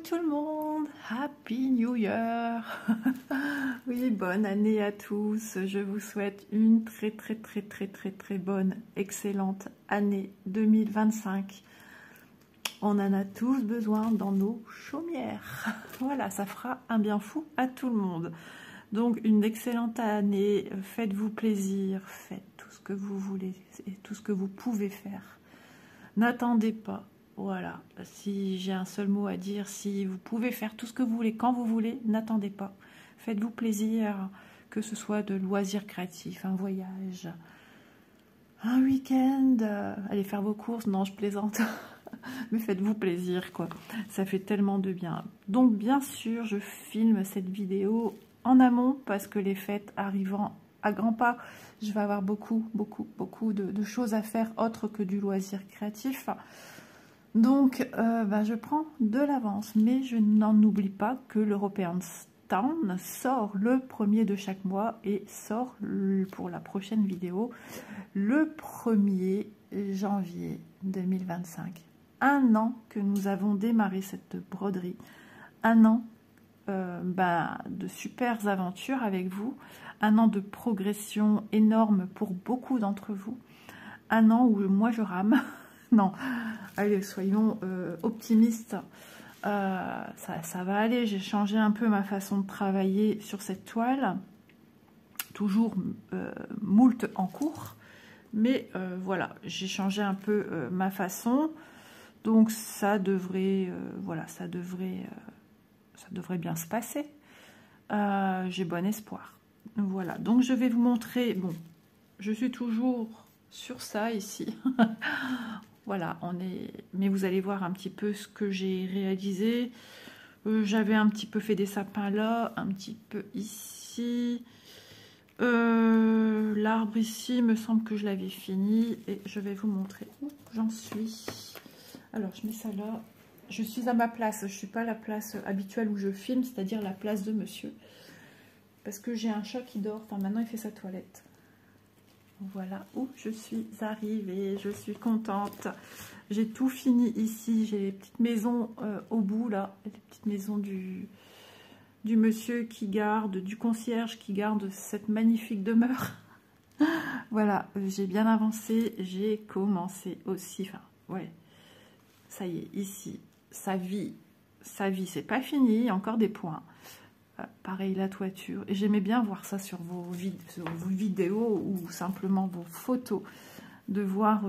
tout le monde, Happy New Year. Oui, bonne année à tous. Je vous souhaite une très bonne, excellente année 2025. On en a tous besoin dans nos chaumières. Voilà, ça fera un bien fou à tout le monde. Donc une excellente année, faites-vous plaisir, faites tout ce que vous voulez et tout ce que vous pouvez faire. N'attendez pas. Voilà, si j'ai un seul mot à dire, si vous pouvez faire tout ce que vous voulez, quand vous voulez, n'attendez pas. Faites-vous plaisir, que ce soit de loisirs créatifs, un voyage, un week-end, allez faire vos courses, non je plaisante, mais faites-vous plaisir quoi, ça fait tellement de bien. Donc bien sûr, je filme cette vidéo en amont parce que les fêtes arrivant à grands pas, je vais avoir beaucoup de choses à faire autres que du loisir créatif. Donc, je prends de l'avance, mais je n'en oublie pas que l'European Town sort le 1er de chaque mois et sort pour la prochaine vidéo le 1er janvier 2025. Un an que nous avons démarré cette broderie, un an de super aventures avec vous, un an de progression énorme pour beaucoup d'entre vous, un an où moi je rame. Non, allez, soyons optimistes. Ça va aller. J'ai changé un peu ma façon de travailler sur cette toile. Toujours moult en cours. Mais voilà, j'ai changé un peu ma façon. Donc ça devrait, ça devrait bien se passer. J'ai bon espoir. Voilà, donc je vais vous montrer. Bon, je suis toujours sur ça ici. Voilà, mais vous allez voir un petit peu ce que j'ai réalisé. J'avais un petit peu fait des sapins là, un petit peu ici. L'arbre ici, me semble que je l'avais fini. Et je vais vous montrer où j'en suis. Alors, je mets ça là. Je suis à ma place. Je ne suis pas à la place habituelle où je filme, c'est-à-dire la place de monsieur. Parce que j'ai un chat qui dort. Enfin, maintenant, il fait sa toilette. Voilà où je suis arrivée, je suis contente. J'ai tout fini ici, j'ai les petites maisons au bout là, les petites maisons du monsieur qui garde, du concierge qui garde cette magnifique demeure. Voilà, j'ai bien avancé, j'ai commencé aussi, enfin ouais, ça y est, ici, sa vie c'est pas fini, il y a encore des points. Pareil la toiture, et j'aimais bien voir ça sur vos vidéos ou simplement vos photos, de voir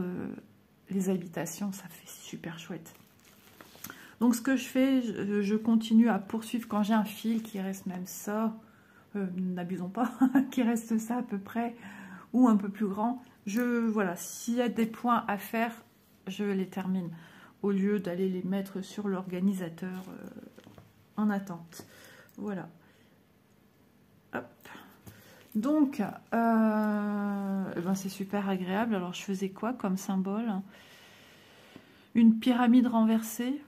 les habitations, ça fait super chouette. Donc ce que je fais, je continue à poursuivre quand j'ai un fil qui reste même ça, n'abusons pas, qui reste ça à peu près, ou un peu plus grand. Voilà, s'il y a des points à faire, je les termine, au lieu d'aller les mettre sur l'organisateur en attente. Voilà. Hop. Donc, c'est super agréable. Alors, je faisais quoi comme symbole? Une pyramide renversée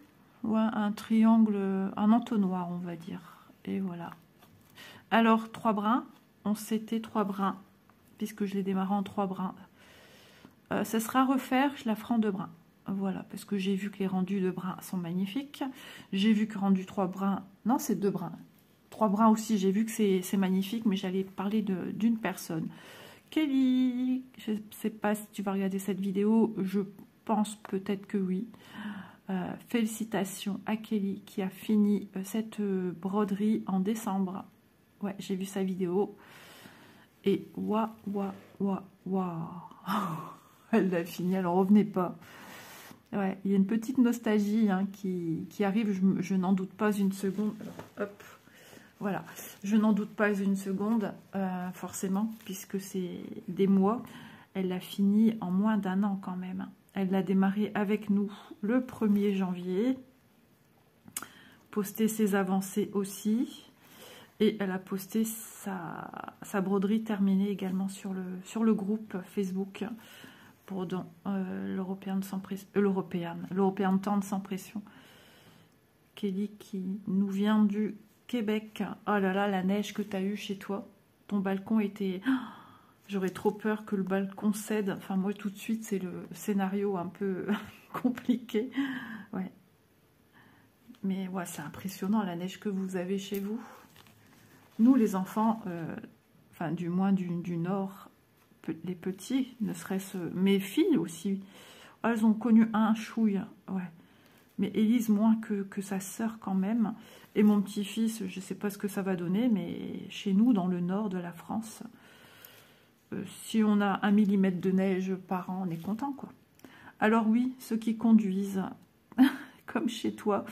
ou un triangle, un entonnoir, on va dire. Et voilà. Alors, 3 brins. On s'était 3 brins, puisque je l'ai démarré en 3 brins. Ça sera à refaire, je la ferai en 2 brins. Voilà, parce que j'ai vu que les rendus de brins sont magnifiques. J'ai vu que rendu 3 brins... Non, c'est 2 brins. 3 brins aussi, j'ai vu que c'est magnifique, mais j'allais parler d'une personne. Kelly, je ne sais pas si tu vas regarder cette vidéo, je pense peut-être que oui. Félicitations à Kelly qui a fini cette broderie en décembre. Ouais, j'ai vu sa vidéo. Et waouh. Elle l'a fini, alors revenez pas. Ouais, il y a une petite nostalgie qui arrive, je n'en doute pas une seconde. Alors, hop. Voilà, je n'en doute pas une seconde, forcément, puisque c'est des mois. Elle l'a fini en moins d'1 an quand même. Elle l'a démarré avec nous le 1er janvier. Posté ses avancées aussi. Et elle a posté sa broderie terminée également sur le groupe Facebook pour l'European Town sans pression. Kelly qui nous vient du Québec. Oh là là, la neige que tu as eue chez toi. Ton balcon était... J'aurais trop peur que le balcon cède. Enfin, moi, tout de suite, c'est le scénario un peu compliqué. Ouais. Mais ouais, c'est impressionnant la neige que vous avez chez vous. Nous, les enfants, enfin du moins du nord, les petits, ne serait-ce... Mes filles aussi, elles ont connu un chouille, ouais. Mais Élise moins que sa sœur quand même. Et mon petit-fils, je ne sais pas ce que ça va donner, mais chez nous, dans le nord de la France, si on a 1 millimètre de neige par an, on est content, quoi. Alors oui, ceux qui conduisent, comme chez toi,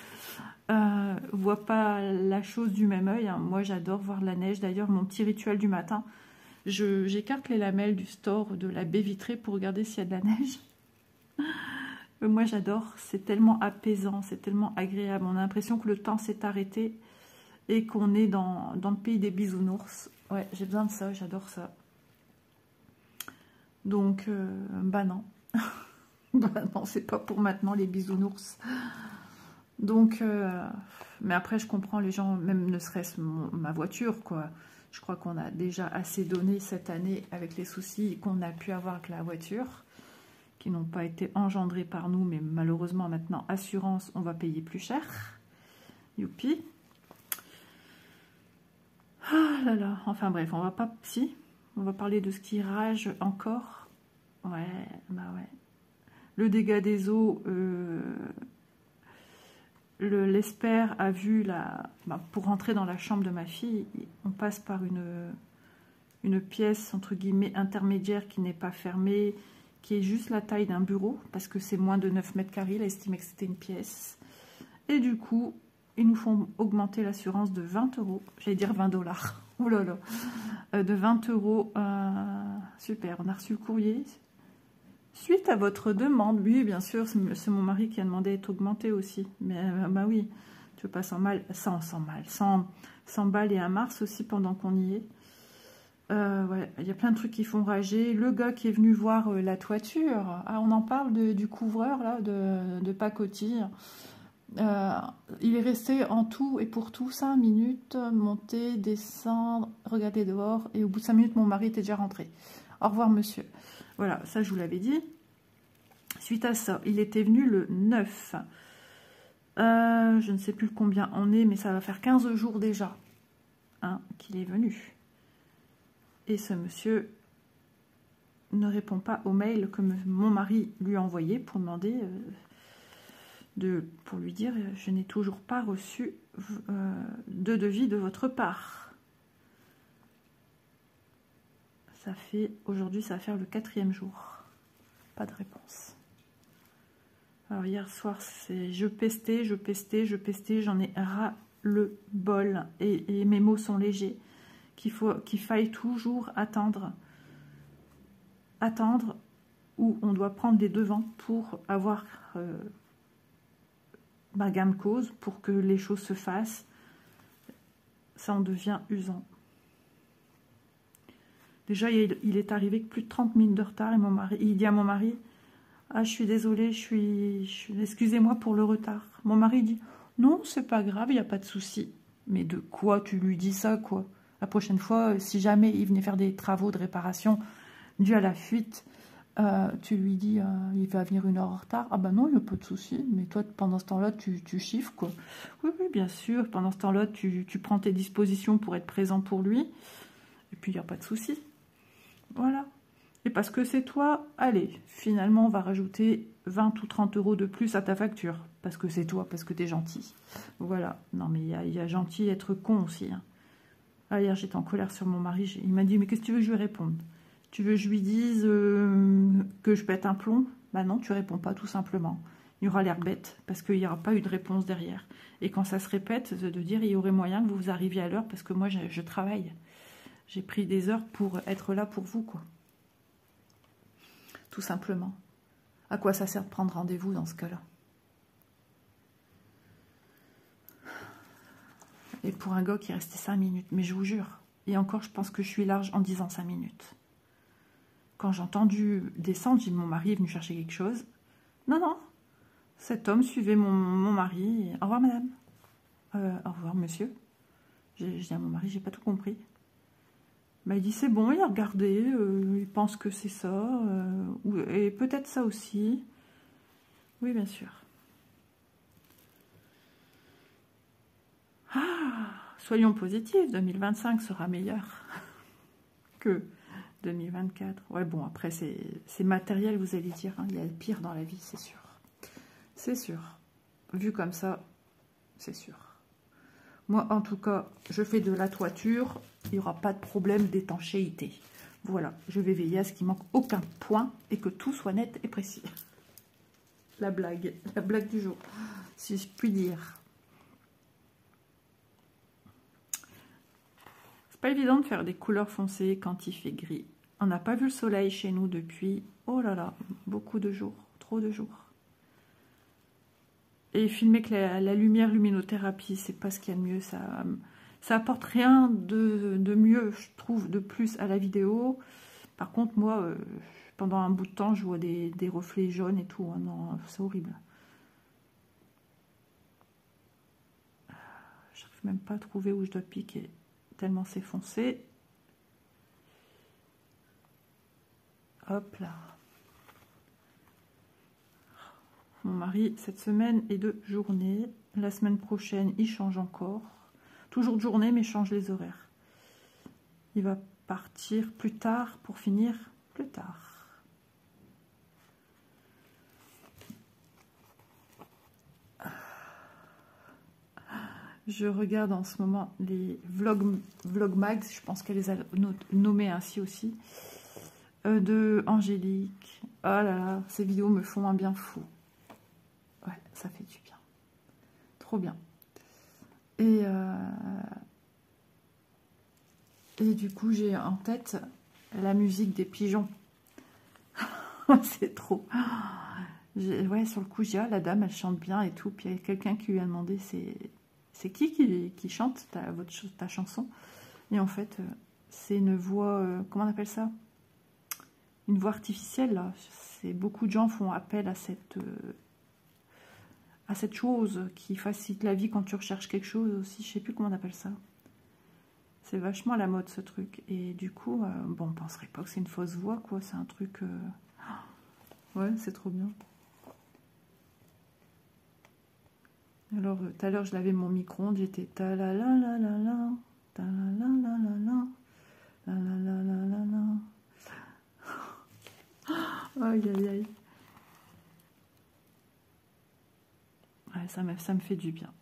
voient pas la chose du même œil. Hein. Moi, j'adore voir la neige. D'ailleurs, mon petit rituel du matin, j'écarte les lamelles du store de la baie vitrée pour regarder s'il y a de la neige. Moi, j'adore. C'est tellement apaisant, c'est tellement agréable. On a l'impression que le temps s'est arrêté et qu'on est dans le pays des bisounours. Ouais, j'ai besoin de ça, j'adore ça. Donc, bah non. Bah non, c'est pas pour maintenant les bisounours. Donc, mais après, je comprends les gens, même ne serait-ce ma voiture, quoi. Je crois qu'on a déjà assez donné cette année avec les soucis qu'on a pu avoir avec la voiture, qui n'ont pas été engendrés par nous, mais malheureusement maintenant, assurance, on va payer plus cher. Youpi. Ah là là, enfin bref, on va pas... Si, on va parler de ce qui rage encore. Ouais, bah ouais. Le dégât des eaux, l'Esper a vu, pour rentrer dans la chambre de ma fille, on passe par une pièce, entre guillemets, intermédiaire qui n'est pas fermée, qui est juste la taille d'un bureau, parce que c'est moins de 9 mètres carrés, il a estimé que c'était une pièce. Et du coup, ils nous font augmenter l'assurance de 20 €, j'allais dire 20 $, oh là là, de 20 €, super, on a reçu le courrier. Suite à votre demande, oui, bien sûr, c'est mon mari qui a demandé d'être augmenté aussi. Mais bah oui, tu veux pas 100 balles et un mars aussi pendant qu'on y est. Ouais, il y a plein de trucs qui font rager. Le gars qui est venu voir la toiture, ah, on en parle du couvreur là, de pacotille. Il est resté en tout et pour tout 5 minutes, monter, descendre, regarder dehors. Et au bout de 5 minutes, mon mari était déjà rentré. Au revoir, monsieur. Voilà, ça je vous l'avais dit. Suite à ça, il était venu le 9. Je ne sais plus combien on est, mais ça va faire 15 jours déjà hein, qu'il est venu. Et ce monsieur ne répond pas au mail que mon mari lui a envoyé pour demander, pour lui dire « Je n'ai toujours pas reçu de devis de votre part ». Ça fait, aujourd'hui, ça va faire le 4e jour. Pas de réponse. Alors hier soir, je pestais, j'en ai ras le bol. Et mes mots sont légers. Qu'il faille toujours attendre. Attendre où on doit prendre des devants pour avoir gain de cause, pour que les choses se fassent. Ça en devient usant. Déjà, il est arrivé que plus de 30 minutes de retard et il dit à mon mari « Ah, je suis désolée, excusez-moi pour le retard. » Mon mari dit « Non, c'est pas grave, il n'y a pas de souci. » Mais de quoi tu lui dis ça, quoi? La prochaine fois, si jamais il venait faire des travaux de réparation dus à la fuite, tu lui dis il va venir 1 heure en retard. Ah ben non, il n'y a pas de souci. Mais toi, pendant ce temps-là, tu chiffres, quoi. Oui, oui, bien sûr. Pendant ce temps-là, tu prends tes dispositions pour être présent pour lui. Et puis, il n'y a pas de souci. Voilà. Et parce que c'est toi, allez, finalement, on va rajouter 20 ou 30 € de plus à ta facture. Parce que c'est toi, parce que t'es gentil. Voilà. Non, mais il y a gentil être con aussi. Hein. Ah, hier, j'étais en colère sur mon mari. Il m'a dit, mais qu'est-ce que tu veux que je lui réponde? Tu veux que je lui dise que je pète un plomb? Bah non, tu réponds pas, tout simplement. Il y aura l'air bête, parce qu'il n'y aura pas eu de réponse derrière. Et quand ça se répète, de dire, il y aurait moyen que vous arriviez à l'heure, parce que moi, je travaille. J'ai pris des heures pour être là pour vous, quoi. Tout simplement. À quoi ça sert de prendre rendez-vous dans ce cas-là? Et pour un gars qui est resté 5 minutes, mais je vous jure, et encore, je pense que je suis large en disant 5 minutes. Quand j'ai entendu descendre, j'ai dit, mon mari est venu chercher quelque chose. Non, non, cet homme suivait mon mari. Au revoir, madame. Au revoir, monsieur. J'ai dit à mon mari, j'ai pas tout compris. Bah, il dit, c'est bon, il a regardé, il pense que c'est ça, et peut-être ça aussi. Oui, bien sûr. soyons positifs, 2025 sera meilleur que 2024. Ouais, bon, après, c'est matériel, vous allez dire. Hein, il y a le pire dans la vie, c'est sûr. C'est sûr. Vu comme ça, c'est sûr. Moi, en tout cas, je fais de la toiture. Il n'y aura pas de problème d'étanchéité. Voilà, je vais veiller à ce qu'il manque aucun point et que tout soit net et précis. La blague du jour, si je puis dire. C'est pas évident de faire des couleurs foncées quand il fait gris. On n'a pas vu le soleil chez nous depuis, oh là là, beaucoup de jours, trop de jours. Et filmer que la lumière luminothérapie, c'est pas ce qu'il y a de mieux. Ça apporte rien de mieux, je trouve, de plus à la vidéo. Par contre, moi, pendant un bout de temps, je vois des reflets jaunes et tout. Hein, non, c'est horrible. J'arrive même pas à trouver où je dois piquer, tellement c'est foncé. Hop là. Mon mari, cette semaine est de journée. La semaine prochaine, il change encore. Toujours de journée, mais change les horaires. Il va partir plus tard pour finir plus tard. Je regarde en ce moment les vlogmags, je pense qu'elle les a nommés ainsi aussi, de Angélique. Oh là là, ces vidéos me font un bien fou. Ouais, ça fait du bien. Trop bien. Et du coup, j'ai en tête la musique des pigeons. C'est trop. Ouais, sur le coup, j'ai dit, ah, la dame, elle chante bien et tout. Puis il y a quelqu'un qui lui a demandé, c'est qui chante ta chanson? Et en fait, c'est une voix, comment on appelle ça? Une voix artificielle, là. Beaucoup de gens font appel à cette chose qui facilite la vie quand tu recherches quelque chose aussi. Je sais plus comment on appelle ça. C'est vachement à la mode, ce truc. Et du coup, bon, on penserait pas que c'est une fausse voix, quoi. C'est un truc... Ouais, c'est trop bien. Alors, tout à l'heure, je lavais mon micro-ondes. J'étais ta la la la la la, ta la la la la la, la la la la la la. Aïe, aïe, aïe. Ouais, ça me fait du bien.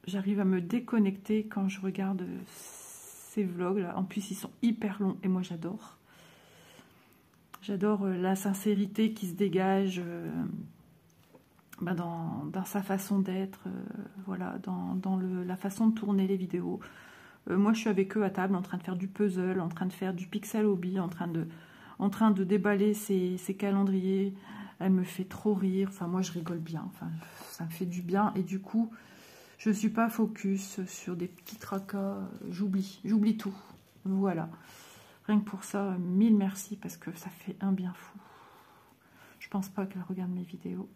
J'arrive à me déconnecter quand je regarde ces vlogs là. En plus, ils sont hyper longs et moi j'adore. J'adore la sincérité qui se dégage dans sa façon d'être, voilà, dans la façon de tourner les vidéos. Moi, je suis avec eux à table en train de faire du puzzle, en train de faire du pixel hobby, en train de déballer ces calendriers. Elle me fait trop rire. Enfin, moi, je rigole bien. Enfin, ça me fait du bien. Et du coup, je ne suis pas focus sur des petits tracas. J'oublie tout. Voilà. Rien que pour ça, mille merci parce que ça fait un bien fou. Je pense pas qu'elle regarde mes vidéos.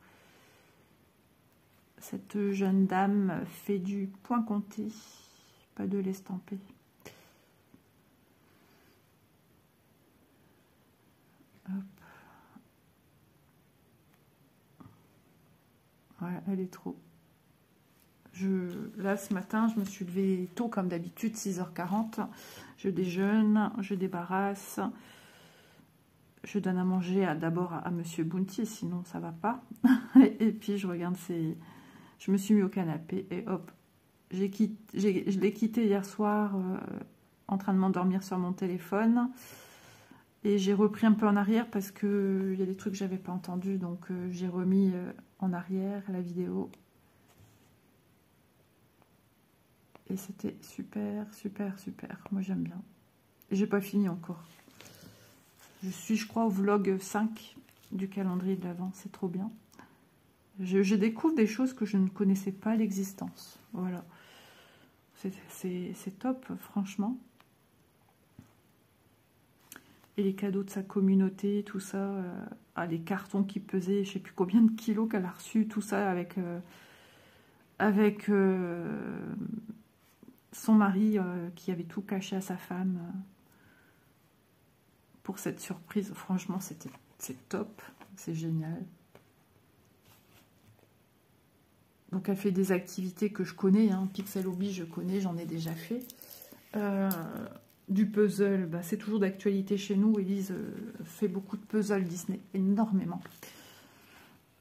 Cette jeune dame fait du point compté, pas de l'estamper. Hop. Ouais, elle est trop. Là, ce matin, je me suis levée tôt, comme d'habitude, 6h40. Je déjeune, je débarrasse. Je donne à manger d'abord à Monsieur Bounty, sinon ça va pas. Et puis, je regarde Je me suis mis au canapé et hop. Je l'ai quitté hier soir en train de m'endormir sur mon téléphone. Et j'ai repris un peu en arrière parce qu'il y a des trucs que j'avais pas entendus. Donc, j'ai remis en arrière la vidéo. Et c'était super, super, super. Moi, j'aime bien. Et j'ai pas fini encore. Je crois, au vlog 5 du calendrier de l'Avent. C'est trop bien. Je découvre des choses que je ne connaissais pas l'existence. Voilà. C'est top, franchement. Et les cadeaux de sa communauté, tout ça. Les cartons qui pesaient, je ne sais plus combien de kilos qu'elle a reçu, tout ça avec son mari qui avait tout caché à sa femme pour cette surprise. Franchement, c'est top, c'est génial. Donc elle fait des activités que je connais, hein. Pixel Hobby je connais, j'en ai déjà fait. Du puzzle, bah, c'est toujours d'actualité chez nous. Élise fait beaucoup de puzzles Disney, énormément.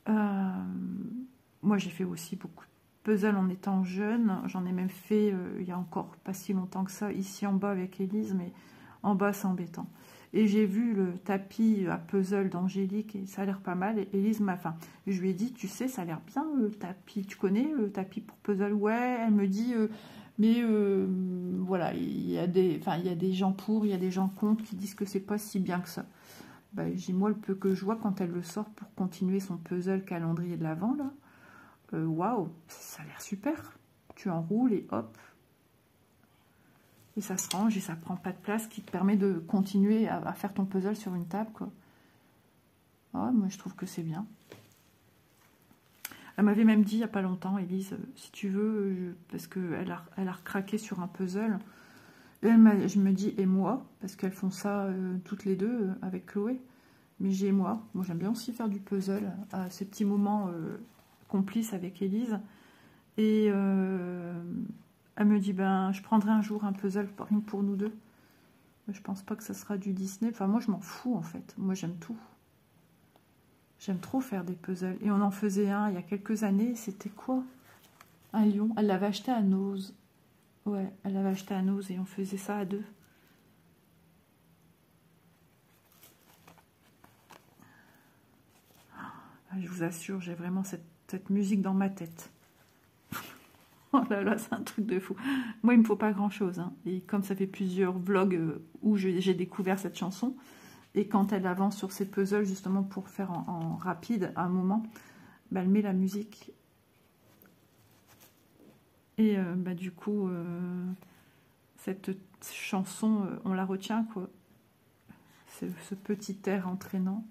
Moi j'ai fait aussi beaucoup de puzzles en étant jeune. J'en ai même fait il y a encore pas si longtemps que ça, ici en bas avec Élise, mais en bas c'est embêtant. Et j'ai vu le tapis à puzzle d'Angélique et ça a l'air pas mal. Et Élise m'a, enfin, je lui ai dit, tu sais, ça a l'air bien le tapis. Tu connais le tapis pour puzzle? Ouais, elle me dit, mais voilà, il y a des gens pour, il y a des gens contre qui disent que c'est pas si bien que ça. Bah, j'ai moi le peu que je vois quand elle le sort pour continuer son puzzle calendrier de l'Avent là. Waouh, ça a l'air super. Tu enroules et hop. Et ça se range et ça prend pas de place, qui te permet de continuer à faire ton puzzle sur une table, quoi. Oh, moi, je trouve que c'est bien. Elle m'avait même dit il n'y a pas longtemps, Élise, si tu veux, parce qu'elle a recraqué sur un puzzle. Et je me dis, et moi, parce qu'elles font ça toutes les deux avec Chloé. Mais j'ai moi j'aime bien aussi faire du puzzle, à ces petits moments complices avec Élise. Et elle me dit, ben, je prendrai un jour un puzzle pour nous deux. Je pense pas que ça sera du Disney. Enfin, moi, je m'en fous, en fait. Moi, j'aime tout. J'aime trop faire des puzzles. Et on en faisait un il y a quelques années. C'était quoi? Un lion. Elle l'avait acheté à Nose. Ouais, elle l'avait acheté à Nose et on faisait ça à deux. Je vous assure, j'ai vraiment cette musique dans ma tête. Oh là là, c'est un truc de fou. Moi, il me faut pas grand-chose. Hein. Et comme ça fait plusieurs vlogs où j'ai découvert cette chanson, et quand elle avance sur ses puzzles, justement pour faire en rapide, à un moment, bah, elle met la musique. Et bah, du coup, cette chanson, on la retient, quoi. Ce petit air entraînant.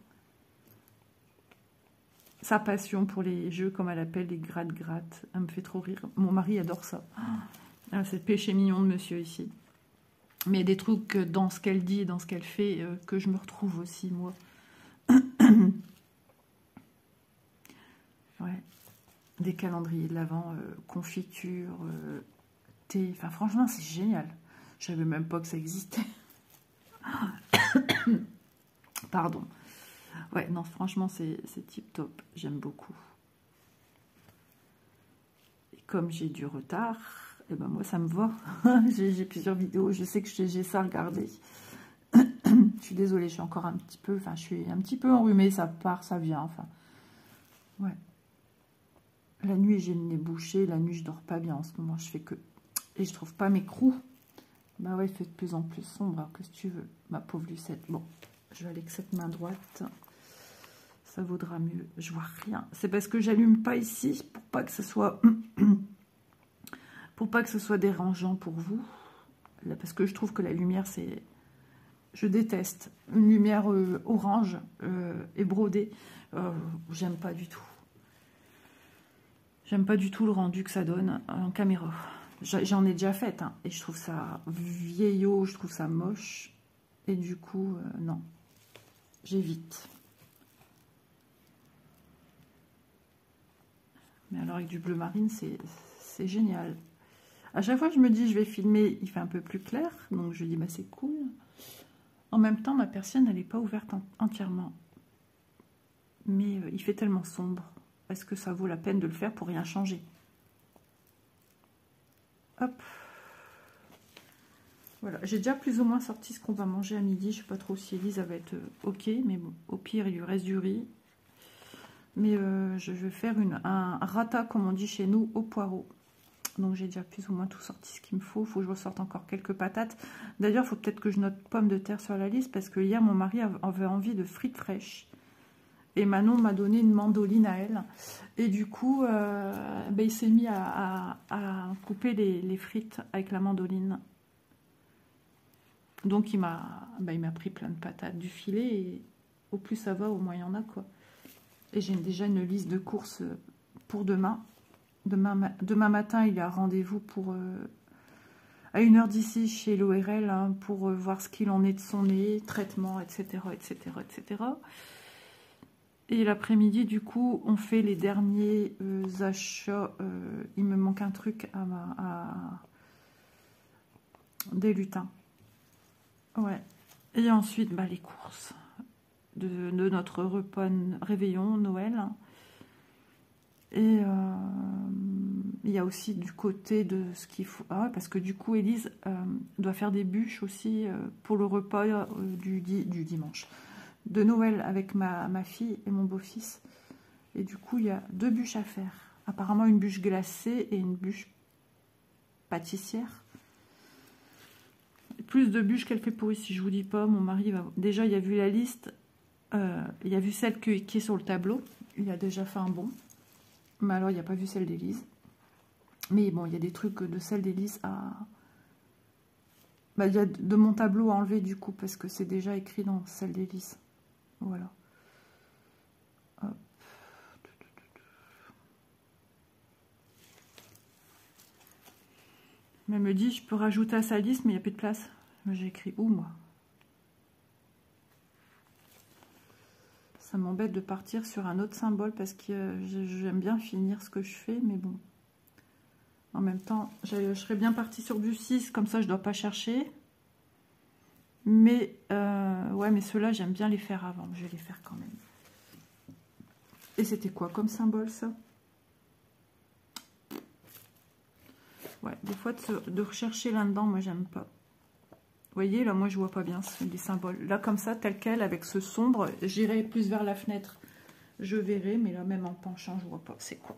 Sa passion pour les jeux, comme elle appelle, les gratte-gratte. Elle me fait trop rire. Mon mari adore ça. Ah, c'est le péché mignon de monsieur ici. Mais il y a des trucs dans ce qu'elle dit et dans ce qu'elle fait que je me retrouve aussi, moi. Ouais. Des calendriers de l'Avent, confiture, thé. Enfin, franchement, c'est génial. Je savais même pas que ça existait. Pardon. Ouais, non, franchement, c'est tip top. J'aime beaucoup. Et comme j'ai du retard, et ben moi, ça me va. J'ai plusieurs vidéos. Je sais que j'ai ça à regarder. Je suis désolée, je suis encore un petit peu... Enfin, je suis un petit peu enrhumée. Ça part, ça vient. Enfin, ouais. La nuit, j'ai le nez bouché. La nuit, je dors pas bien en ce moment. Je fais que... Et je trouve pas mes crous. Bah ouais, il fait de plus en plus sombre. Alors, qu'est-ce que tu veux, ma pauvre Lucette? Bon, je vais aller avec cette main droite. Ça vaudra mieux. Je vois rien. C'est parce que j'allume pas ici pour pas que ce soit dérangeant pour vous. Là, parce que je trouve que la lumière, c'est... Je déteste. Une lumière orange et brodée. J'aime pas du tout. J'aime pas du tout le rendu que ça donne en caméra. J'en ai déjà fait, hein, et je trouve ça vieillot, je trouve ça moche. Et du coup, non. J'évite. Mais alors avec du bleu marine, c'est génial. À chaque fois que je me dis je vais filmer, il fait un peu plus clair. Donc je dis bah c'est cool. En même temps, ma persienne, elle n'est pas ouverte entièrement. Mais il fait tellement sombre. Est-ce que ça vaut la peine de le faire pour rien changer? Hop. Voilà, j'ai déjà plus ou moins sorti ce qu'on va manger à midi. Je ne sais pas trop si Élise va être ok. Mais bon, au pire, il lui reste du riz. Mais je vais faire un rata, comme on dit chez nous, au poireau. Donc j'ai déjà plus ou moins tout sorti ce qu'il me faut. Il faut que je ressorte encore quelques patates. D'ailleurs, il faut peut-être que je note pommes de terre sur la liste. Parce que hier, mon mari avait envie de frites fraîches. Et Manon m'a donné une mandoline à elle. Et du coup, ben, il s'est mis à couper les frites avec la mandoline. Donc il m'a pris plein de patates du filet. Et au plus ça va, au moins il y en a, quoi. Et j'ai déjà une liste de courses pour demain. Demain matin, il y a rendez-vous pour à 1h d'ici chez l'ORL, hein, pour voir ce qu'il en est de son nez, traitement, etc., etc., etc. Et l'après-midi, du coup, on fait les derniers achats. Il me manque un truc des lutins. Ouais. Et ensuite, bah, les courses de notre repas réveillon, Noël. Et il y a aussi du côté de ce qu'il faut... Ah ouais, parce que du coup, Élise doit faire des bûches aussi pour le repas du dimanche. De Noël avec ma fille et mon beau-fils. Et du coup, il y a 2 bûches à faire. Apparemment, une bûche glacée et une bûche pâtissière. Plus de bûches qu'elle fait pour ici, je vous dis pas. Mon mari va... Déjà, il a vu la liste. Il a vu celle qui est sur le tableau. Il a déjà fait un bon. Mais alors, il n'a pas vu celle d'Élise. Mais bon, il y a des trucs de celle d'Élise à... Bah, il y a de mon tableau à enlever du coup, parce que c'est déjà écrit dans celle d'Élise. Voilà. Hop. Mais elle me dit, je peux rajouter à sa liste, mais il n'y a plus de place. J'ai écrit où, moi? Ça m'embête de partir sur un autre symbole parce que j'aime bien finir ce que je fais, mais bon. En même temps, je serais bien partie sur du 6, comme ça je ne dois pas chercher. Mais, ouais, mais ceux-là, j'aime bien les faire avant. Je vais les faire quand même. Et c'était quoi comme symbole, ça? Ouais, des fois, de rechercher là-dedans, moi, j'aime pas. Vous voyez, là, moi, je vois pas bien les symboles. Là, comme ça, tel quel, avec ce sombre, j'irai plus vers la fenêtre. Je verrai, mais là, même en penchant, je vois pas. C'est quoi?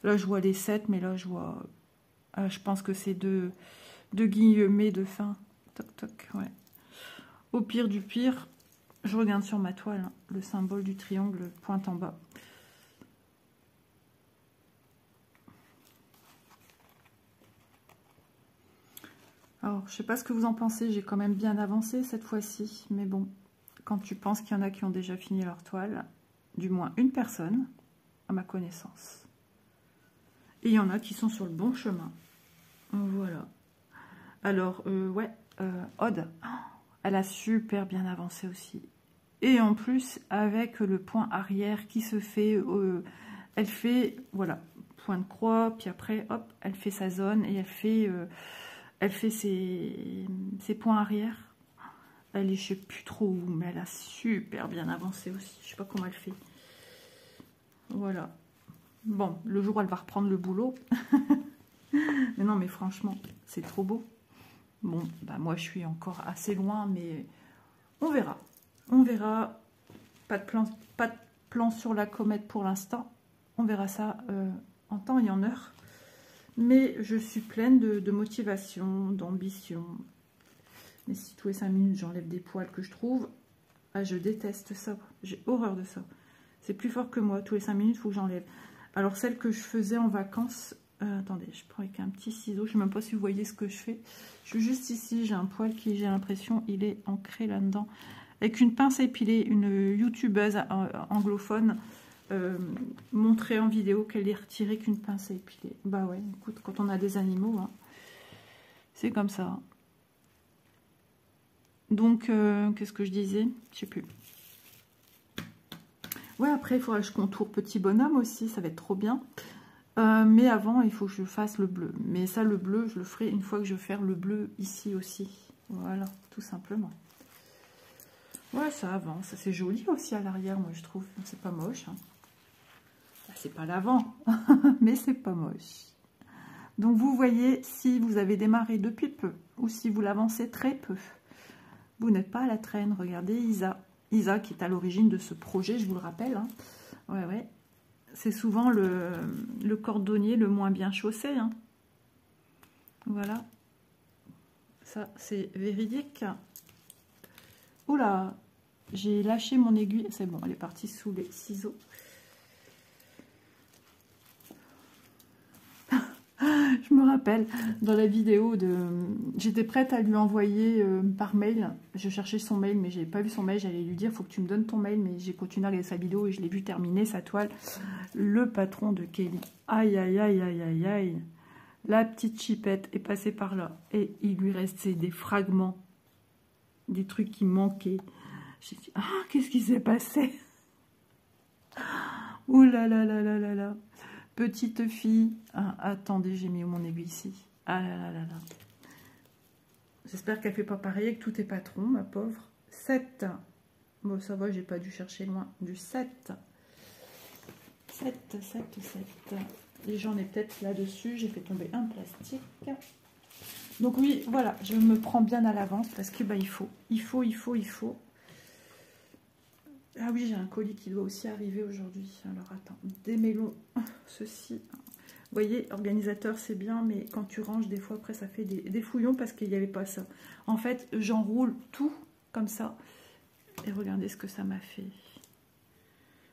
Là, je vois les 7, mais là, je vois... je pense que c'est deux guillemets de fin. Toc, toc, ouais. Au pire du pire, je regarde sur ma toile, hein, le symbole du triangle pointe en bas. Alors, je sais pas ce que vous en pensez, j'ai quand même bien avancé cette fois-ci, mais bon, quand tu penses qu'il y en a qui ont déjà fini leur toile, du moins une personne, à ma connaissance. Et il y en a qui sont sur le bon chemin. Voilà. Alors, ouais, Aude, elle a super bien avancé aussi. Et en plus, avec le point arrière qui se fait, elle fait, voilà, point de croix, puis après, hop, elle fait sa zone et elle fait ses points arrière. Elle est, je sais plus trop où, mais elle a super bien avancé aussi. Je sais pas comment elle fait. Voilà. Bon, le jour où elle va reprendre le boulot. Mais non, mais franchement, c'est trop beau. Bon, bah moi, je suis encore assez loin, mais on verra. On verra. Pas de plan sur la comète pour l'instant. On verra ça en temps et en heure. Mais je suis pleine de motivation, d'ambition. Mais si tous les 5 minutes, j'enlève des poils que je trouve, ah, je déteste ça. J'ai horreur de ça. C'est plus fort que moi. Tous les 5 minutes, il faut que j'enlève. Alors, celle que je faisais en vacances... attendez, je prends avec un petit ciseau. Je ne sais même pas si vous voyez ce que je fais. Je suis juste ici. J'ai un poil qui, j'ai l'impression, il est ancré là-dedans. Avec une pince à épiler, une youtubeuse anglophone montrait en vidéo qu'elle est retirée qu'une pince à épiler. Bah ouais, écoute, quand on a des animaux, hein, c'est comme ça. Donc, qu'est-ce que je disais? Je sais plus. Ouais, après, il faudra que je contourne petit bonhomme aussi, ça va être trop bien. Mais avant, il faut que je fasse le bleu. Mais ça, le bleu, je le ferai une fois que je vais faire le bleu ici aussi. Voilà, tout simplement. Ouais, ça avance. C'est joli aussi à l'arrière, moi, je trouve. C'est pas moche. Hein. C'est pas l'avant, mais c'est pas moche. Donc, vous voyez, si vous avez démarré depuis peu, ou si vous l'avancez très peu, vous n'êtes pas à la traîne. Regardez Isa. Isa qui est à l'origine de ce projet, je vous le rappelle. Hein. Ouais, ouais. C'est souvent le cordonnier le moins bien chaussé. Hein. Voilà. Ça, c'est véridique. Oula, j'ai lâché mon aiguille. C'est bon, elle est partie sous les ciseaux. Je me rappelle, dans la vidéo, j'étais prête à lui envoyer par mail. Je cherchais son mail, mais je n'avais pas vu son mail. J'allais lui dire, il faut que tu me donnes ton mail. Mais j'ai continué à regarder sa vidéo et je l'ai vu terminer sa toile. Le patron de Kelly. Aïe, aïe, aïe, aïe, aïe, aïe. La petite chipette est passée par là. Et il lui restait des fragments. Des trucs qui manquaient. J'ai dit, ah, qu'est-ce qui s'est passé? Ouh là là là là là là. Petite fille. Ah, attendez, j'ai mis mon aiguille ici. Ah là là là là. J'espère qu'elle fait pas pareil avec tous tes patrons, ma pauvre. 7. Bon, ça va, j'ai pas dû chercher loin. Du 7. 7, 7, 7. Et j'en ai peut-être là-dessus. J'ai fait tomber un plastique. Donc oui, voilà, je me prends bien à l'avance parce que bah, il faut. Ah oui, j'ai un colis qui doit aussi arriver aujourd'hui. Alors attends, démêlons ceci. Vous voyez, organisateur c'est bien, mais quand tu ranges, des fois après ça fait des fouillons parce qu'il n'y avait pas ça. En fait, j'enroule tout comme ça. Et regardez ce que ça m'a fait.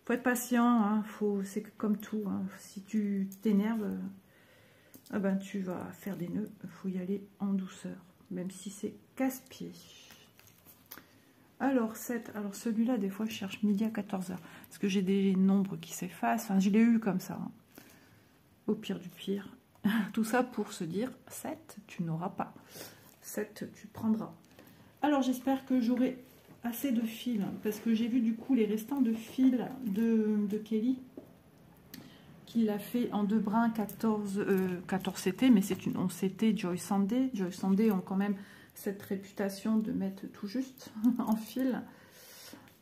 Faut être patient, hein, c'est comme tout. Hein. Si tu t'énerves, ah ben, tu vas faire des nœuds. Il faut y aller en douceur, même si c'est casse-pied. Alors, 7. Alors, celui-là, des fois, je cherche midi à 14 h. Parce que j'ai des nombres qui s'effacent. Enfin, je l'ai eu comme ça. Hein. Au pire du pire. Tout ça pour se dire, 7, tu n'auras pas. 7, tu prendras. Alors, j'espère que j'aurai assez de fils. Parce que j'ai vu, du coup, les restants de fils de Kelly. Qu'il a fait en 2 brins 14 CT. Mais c'est une 11 CT Joy Sunday. Joy Sunday ont quand même cette réputation de mettre tout juste en fil.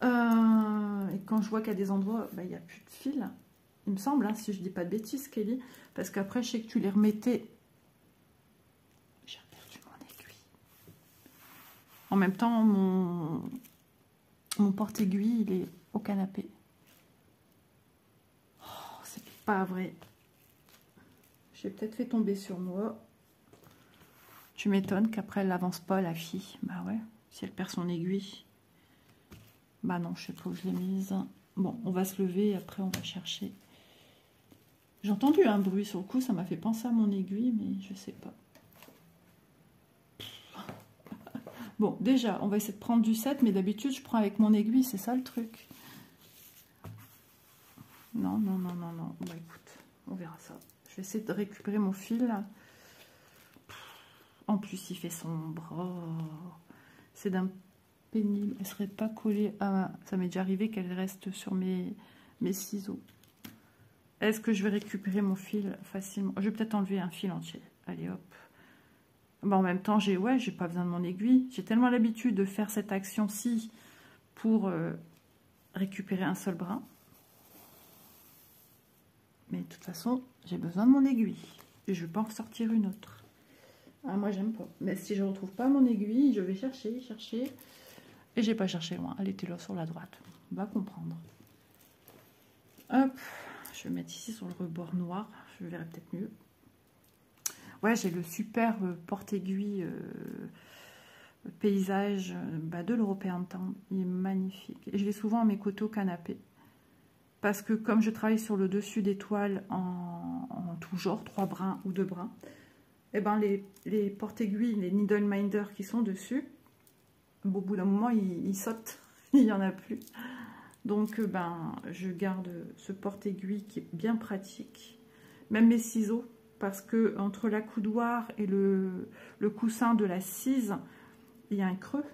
Et quand je vois qu'il y a des endroits, bah, il n'y a plus de fil, il me semble, hein, si je dis pas de bêtises, Kelly, parce qu'après, je sais que tu les remettais. J'ai perdu mon aiguille. En même temps, mon porte-aiguille, il est au canapé. Oh, c'est pas vrai. J'ai peut-être fait tomber sur moi. Tu m'étonnes qu'après elle n'avance pas, la fille. Bah ouais, si elle perd son aiguille. Bah non, je sais pas où je l'ai mise. Bon, on va se lever et après on va chercher. J'ai entendu un bruit sur le coup, ça m'a fait penser à mon aiguille, mais je sais pas. Bon, déjà, on va essayer de prendre du 7, mais d'habitude je prends avec mon aiguille, c'est ça le truc. Non, non, non, non, non. Bah écoute, on verra ça. Je vais essayer de récupérer mon fil. En plus, il fait sombre. Oh, c'est d'un pénible. Elle serait pas collée à... Ça m'est déjà arrivé qu'elle reste sur mes ciseaux. Est-ce que je vais récupérer mon fil facilement? Je vais peut-être enlever un fil entier. Allez, hop. Bon, en même temps, j'ai pas besoin de mon aiguille. J'ai tellement l'habitude de faire cette action-ci pour récupérer un seul brin. Mais de toute façon, j'ai besoin de mon aiguille. Et je ne vais pas en sortir une autre. Ah, moi, j'aime pas. Mais si je ne retrouve pas mon aiguille, je vais chercher. Et j'ai pas cherché loin. Elle était là sur la droite. On va comprendre. Hop. Je vais mettre ici sur le rebord noir. Je verrai peut-être mieux. Ouais, j'ai le super porte-aiguille paysage de l'Européen Temps. Il est magnifique. Et je l'ai souvent à mes côtés au canapé. Parce que comme je travaille sur le dessus des toiles en tout genre, 3 brins ou 2 brins, et ben les porte-aiguilles, les needle minders qui sont dessus, au bout d'un moment, ils sautent. Il n'y en a plus. Donc, je garde ce porte-aiguille qui est bien pratique. Même mes ciseaux, parce que entre la coudoir et le coussin de la cise, il y a un creux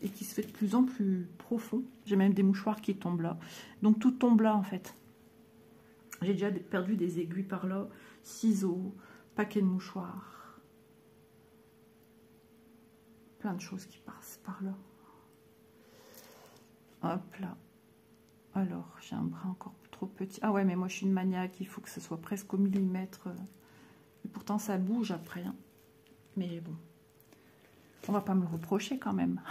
et qui se fait de plus en plus profond. J'ai même des mouchoirs qui tombent là. Donc, tout tombe là, en fait. J'ai déjà perdu des aiguilles par là, ciseaux, paquet de mouchoirs. Plein de choses qui passent par là. Hop là. Alors, j'ai un bras encore trop petit. Ah ouais, mais moi, je suis une maniaque. Il faut que ce soit presque au millimètre. Et pourtant, ça bouge après. Hein. Mais bon. On va pas me le reprocher quand même.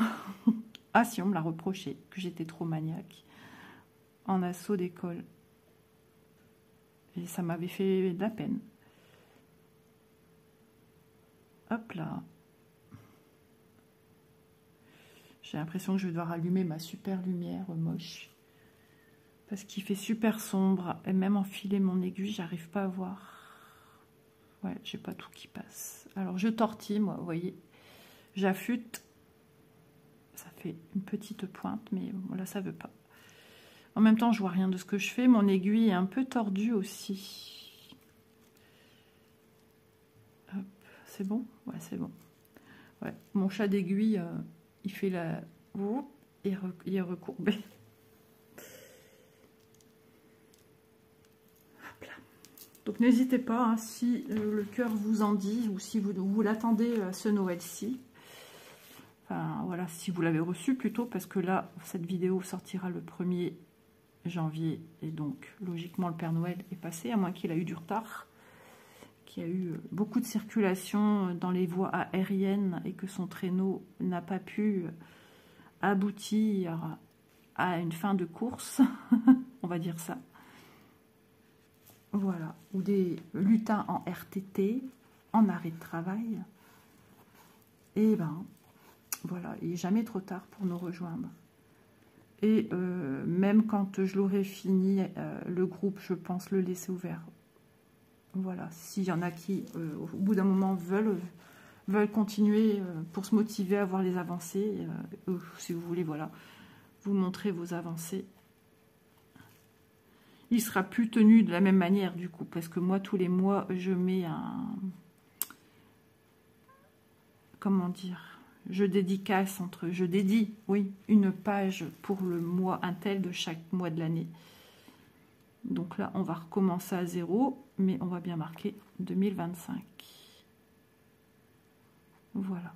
Ah si, on me l'a reproché. Que j'étais trop maniaque. En assaut d'école. Et ça m'avait fait de la peine. Hop là. J'ai l'impression que je vais devoir allumer ma super lumière moche. Parce qu'il fait super sombre. Et même enfiler mon aiguille, j'arrive pas à voir. Ouais, j'ai pas tout qui passe. Alors je tortille, moi, vous voyez. J'affûte. Ça fait une petite pointe, mais bon, là, ça veut pas. En même temps, je vois rien de ce que je fais. Mon aiguille est un peu tordue aussi. Hop, c'est bon? Ouais, c'est bon. Ouais, mon chat d'aiguille, il fait la... Il est recourbé. Donc n'hésitez pas, hein, si le cœur vous en dit, ou si vous l'attendez ce Noël-ci. Enfin voilà, si vous l'avez reçu plutôt, parce que là, cette vidéo sortira le 1er janvier, et donc logiquement le Père Noël est passé, à moins qu'il a eu du retard, qu'il y a eu beaucoup de circulation dans les voies aériennes, et que son traîneau n'a pas pu aboutir à une fin de course, on va dire ça. Voilà, ou des lutins en RTT, en arrêt de travail. Et ben, voilà, il n'est jamais trop tard pour nous rejoindre. Et même quand je l'aurai fini, le groupe, je pense le laisser ouvert. Voilà, s'il y en a qui, au bout d'un moment, veulent continuer pour se motiver à voir les avancées, si vous voulez, voilà, vous montrer vos avancées. Il sera plus tenu de la même manière du coup, parce que moi tous les mois je mets comment dire, je dédie, oui, une page pour le mois untel de chaque mois de l'année. Donc là on va recommencer à 0, mais on va bien marquer 2025. Voilà.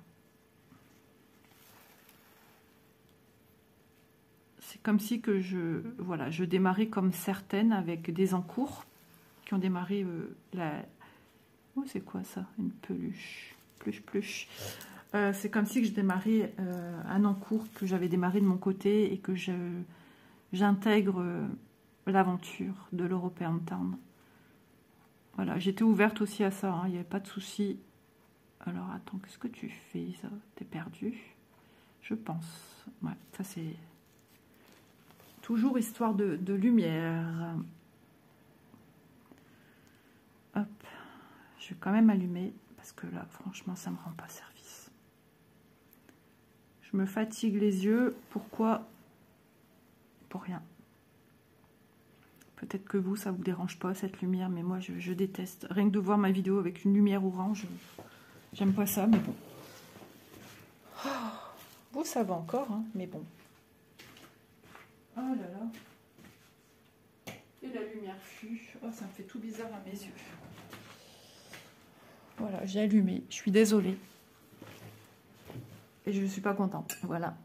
C'est comme si que je démarrais comme certaines avec des encours qui ont démarré Oh, c'est quoi ça? Une peluche. Pluche. C'est comme si que je démarrais un encours que j'avais démarré de mon côté et que j'intègre l'aventure de l'European Town. Voilà, j'étais ouverte aussi à ça, hein, il n'y avait pas de souci. Alors attends, qu'est-ce que tu fais ça? T'es perdu? Je pense. Ouais, ça c'est... Toujours histoire de lumière. Hop. Je vais quand même allumer parce que là, franchement, ça ne me rend pas service. Je me fatigue les yeux. Pourquoi? Pour rien. Peut-être que vous, ça ne vous dérange pas, cette lumière, mais moi, je déteste. Rien que de voir ma vidéo avec une lumière orange, j'aime pas ça, mais bon. Oh, vous, ça va encore, hein, mais bon. Oh là là. Et la lumière fut. Oh, ça me fait tout bizarre à mes yeux. Voilà, j'ai allumé. Je suis désolée. Et je ne suis pas contente. Voilà.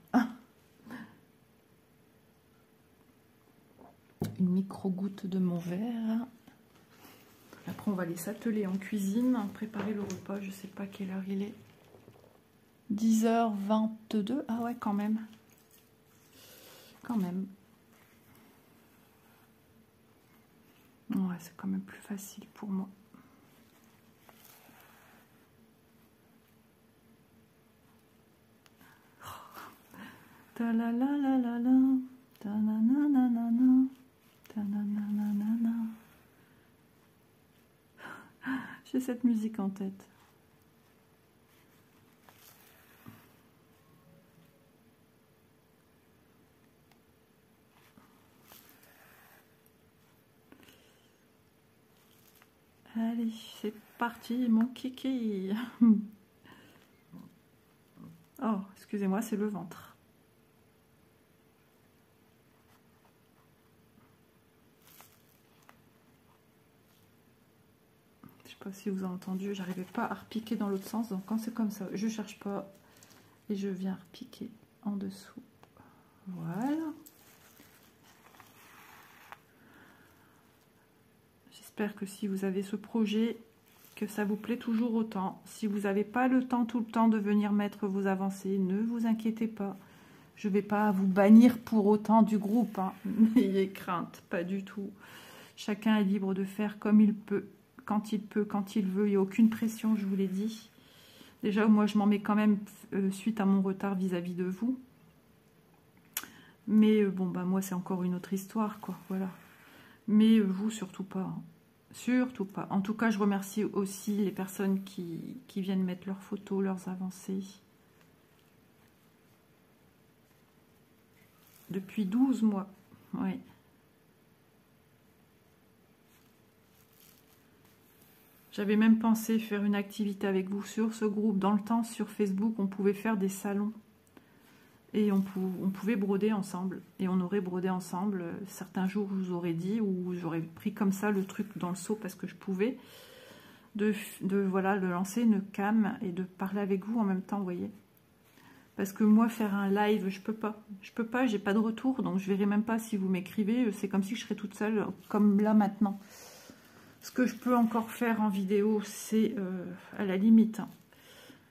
Une micro-goutte de mon verre. Après, on va aller s'atteler en cuisine, préparer le repas. Je ne sais pas quelle heure il est. 10h22. Ah ouais, quand même. Quand même. Ouais, c'est quand même plus facile pour moi. Ta la la la la la, ta na na na na na, ta na na na na na. J'ai cette musique en tête. Allez, c'est parti, mon kiki. Oh, excusez-moi, c'est le ventre. Je sais pas si vous avez entendu, j'arrivais pas à repiquer dans l'autre sens, donc quand c'est comme ça, je cherche pas et je viens repiquer en dessous. Voilà. J'espère que si vous avez ce projet, que ça vous plaît toujours autant. Si vous n'avez pas le temps tout le temps de venir mettre vos avancées, ne vous inquiétez pas. Je ne vais pas vous bannir pour autant du groupe. Hein. N'ayez crainte, pas du tout. Chacun est libre de faire comme il peut, quand il veut. Il n'y a aucune pression, je vous l'ai dit. Déjà, moi, je m'en mets quand même suite à mon retard vis-à-vis de vous. Mais bon, bah moi, c'est encore une autre histoire, quoi. Voilà. Mais vous, surtout pas. Hein. Surtout pas. En tout cas, je remercie aussi les personnes qui viennent mettre leurs photos, leurs avancées. Depuis 12 mois. Oui. J'avais même pensé faire une activité avec vous sur ce groupe. Dans le temps, sur Facebook, on pouvait faire des salons. Et on pouvait broder ensemble. Et on aurait brodé ensemble. Certains jours, je vous aurais dit, ou j'aurais pris comme ça le truc dans le seau parce que je pouvais, voilà, de lancer une cam et de parler avec vous en même temps, vous voyez. Parce que moi, faire un live, je peux pas. Je peux pas, j'ai pas de retour, donc je verrai même pas si vous m'écrivez. C'est comme si je serais toute seule, comme là maintenant. Ce que je peux encore faire en vidéo, c'est à la limite. Hein.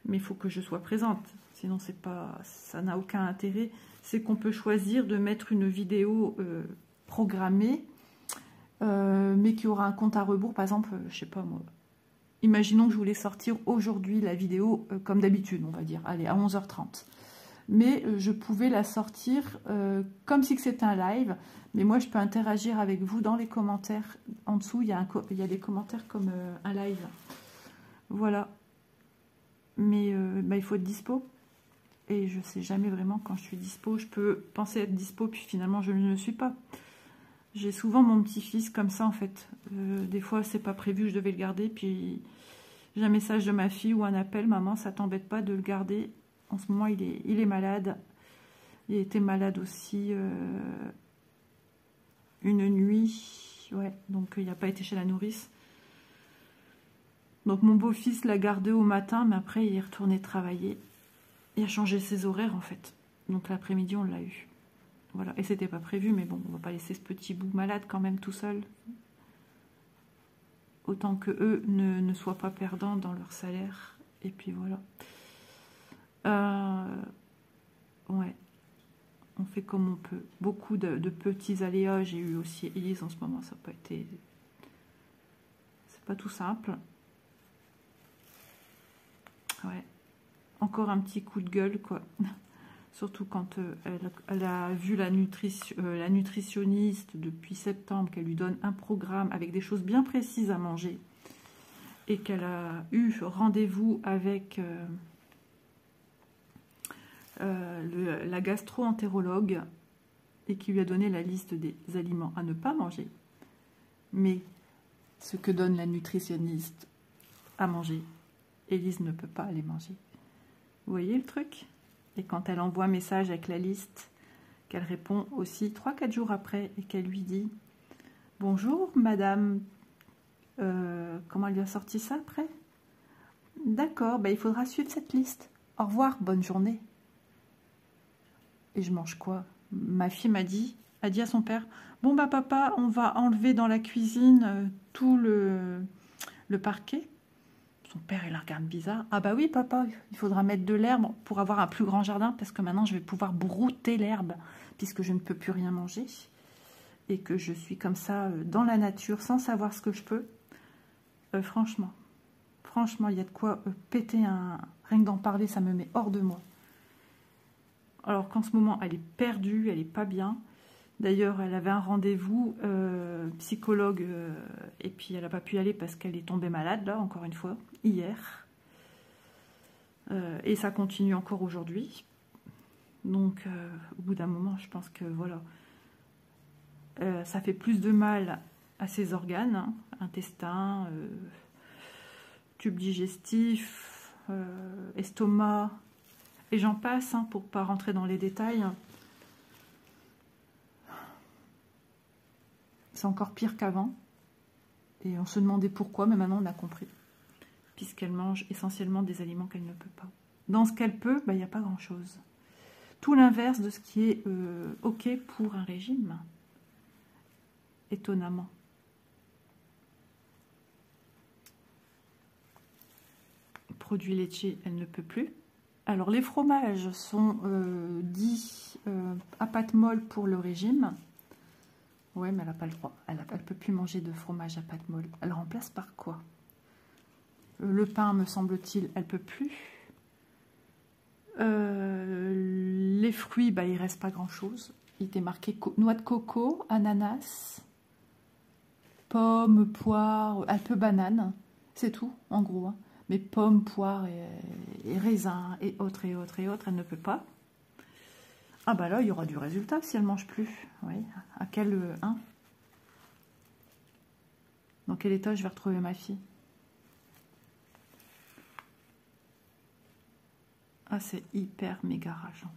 Mais il faut que je sois présente. Sinon, c'est pas, ça n'a aucun intérêt. C'est qu'on peut choisir de mettre une vidéo programmée, mais qui aura un compte à rebours. Par exemple, je sais pas moi. Imaginons que je voulais sortir aujourd'hui la vidéo comme d'habitude, on va dire. Allez, à 11h30. Mais je pouvais la sortir comme si c'était un live. Mais moi, je peux interagir avec vous dans les commentaires. En dessous, il y a des commentaires comme un live. Voilà. Mais il faut être dispo. Et je ne sais jamais vraiment quand je suis dispo. Je peux penser être dispo, puis finalement, je ne le suis pas. J'ai souvent mon petit-fils comme ça, en fait. Des fois, c'est pas prévu, je devais le garder. Puis, j'ai un message de ma fille ou un appel. Maman, ça t'embête pas de le garder? En ce moment, il est malade. Il était malade aussi une nuit. Ouais, donc il n'a pas été chez la nourrice. Donc mon beau-fils l'a gardé au matin, mais après il est retourné travailler. Il a changé ses horaires en fait. Donc l'après-midi, on l'a eu. Voilà, et c'était pas prévu, mais bon, on va pas laisser ce petit bout malade quand même tout seul. Autant que eux ne soient pas perdants dans leur salaire. Et puis voilà. Ouais. On fait comme on peut. Beaucoup de petits aléas. J'ai eu aussi Elise en ce moment. Ça n'a pas été... C'est pas tout simple. Ouais. Encore un petit coup de gueule, quoi. Surtout quand elle a vu la nutritionniste depuis septembre, qu'elle lui donne un programme avec des choses bien précises à manger. Et qu'elle a eu rendez-vous avec la gastro-entérologue et qui lui a donné la liste des aliments à ne pas manger. Mais ce que donne la nutritionniste à manger, Élise ne peut pas les manger. Vous voyez le truc? Et quand elle envoie un message avec la liste, qu'elle répond aussi 3-4 jours après et qu'elle lui dit « Bonjour madame, comment elle lui a sorti ça après? D'accord, il faudra suivre cette liste. Au revoir, bonne journée. » Et je mange quoi? Ma fille a dit à son père « Bon papa, on va enlever dans la cuisine tout le parquet. » Son père, il la regarde bizarre. « Ah bah oui papa, il faudra mettre de l'herbe pour avoir un plus grand jardin parce que maintenant je vais pouvoir brouter l'herbe puisque je ne peux plus rien manger et que je suis comme ça dans la nature sans savoir ce que je peux. » Franchement, il y a de quoi péter un... Rien que d'en parler, ça me met hors de moi. Alors qu'en ce moment, elle est perdue, elle n'est pas bien. D'ailleurs, elle avait un rendez-vous psychologue et puis elle n'a pas pu y aller parce qu'elle est tombée malade, là, encore une fois, hier. Et ça continue encore aujourd'hui. Donc, au bout d'un moment, je pense que, voilà, ça fait plus de mal à ses organes, hein, intestin, tube digestif, estomac, et j'en passe, hein, pour ne pas rentrer dans les détails. C'est encore pire qu'avant. Et on se demandait pourquoi, mais maintenant on a compris. Puisqu'elle mange essentiellement des aliments qu'elle ne peut pas. Dans ce qu'elle peut, il n'y a pas grand-chose. Tout l'inverse de ce qui est OK pour un régime. Étonnamment. Produits laitiers, elle ne peut plus. Alors les fromages sont dits à pâte molle pour le régime. Ouais, mais elle n'a pas le droit. Elle ne peut plus manger de fromage à pâte molle. Elle remplace par quoi? Le pain, me semble-t-il, elle ne peut plus. Les fruits, il ne reste pas grand-chose. Il était marqué noix de coco, ananas, pommes, poires, un peu banane. C'est tout, en gros. Hein. Mais pommes, poires et raisins et autres, elle ne peut pas. Ah bah là, il y aura du résultat si elle ne mange plus. Oui. À quel... hein? Dans quel état je vais retrouver ma fille? Ah, c'est hyper méga rageant.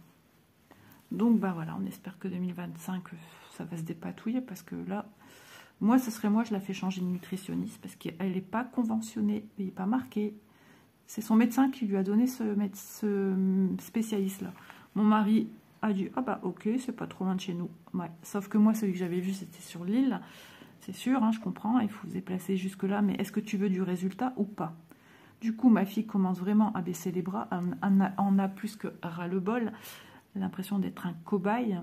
Donc bah voilà, on espère que 2025 ça va se dépatouiller, parce que là, moi ce serait moi, je la fais changer de nutritionniste parce qu'elle n'est pas conventionnée, il n'est pas marqué. C'est son médecin qui lui a donné ce spécialiste là. Mon mari a dit ah bah ok, c'est pas trop loin de chez nous. Ouais. Sauf que moi celui que j'avais vu c'était sur l'île. C'est sûr, hein, je comprends, il faut se déplacer jusque là, mais est-ce que tu veux du résultat ou pas? Du coup ma fille commence vraiment à baisser les bras, en a plus que ras-le-bol, l'impression d'être un cobaye.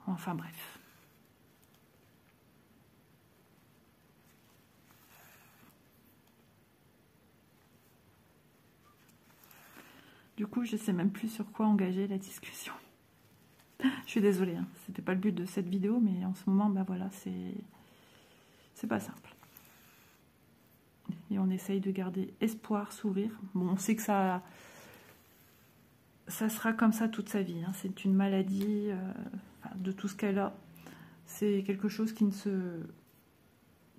Enfin bref. Du coup, je sais même plus sur quoi engager la discussion. Je suis désolée, hein. C'était pas le but de cette vidéo, mais en ce moment, bah voilà, c'est pas simple. Et on essaye de garder espoir, sourire. Bon, on sait que ça sera comme ça toute sa vie, hein. C'est une maladie, de tout ce qu'elle a. C'est quelque chose qui ne se...